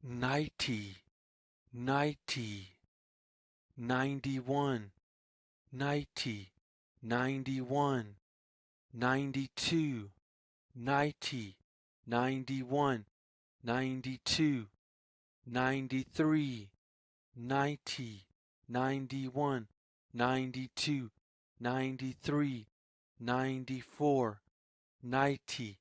90, 91, 90, 91, 92, 90, 91, 92, 93, 90, 91, 92, 93, 94, 90,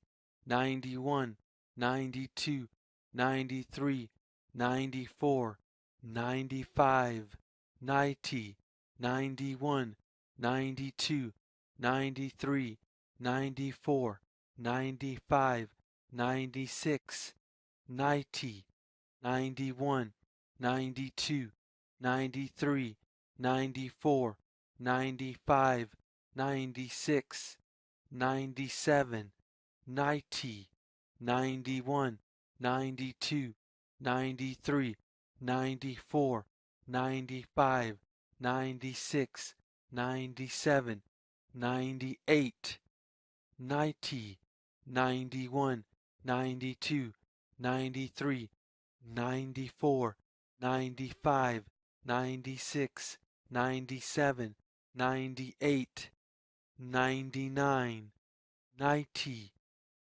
91, 92, 93, 94, 95, 90, 91, 92, 93, 94, 95, 96, 90, 91, 92, 93, 94, 95, 96, 97, 90, 91, 92, 93, 94, 95, 96, 97, 98, 90, 91, 92, 93, 94, 95, 96, 97, 98, 99, 90,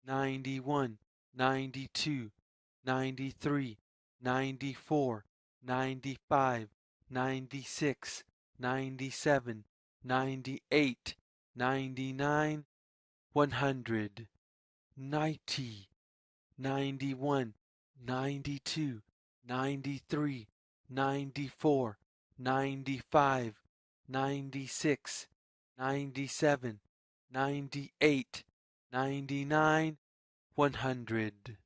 91, 92, 93, 94, 95, 96, 97, 98, 99, 100, 90, 91, 92, 93, 94, 95, 96, 97, 98, 99, 100.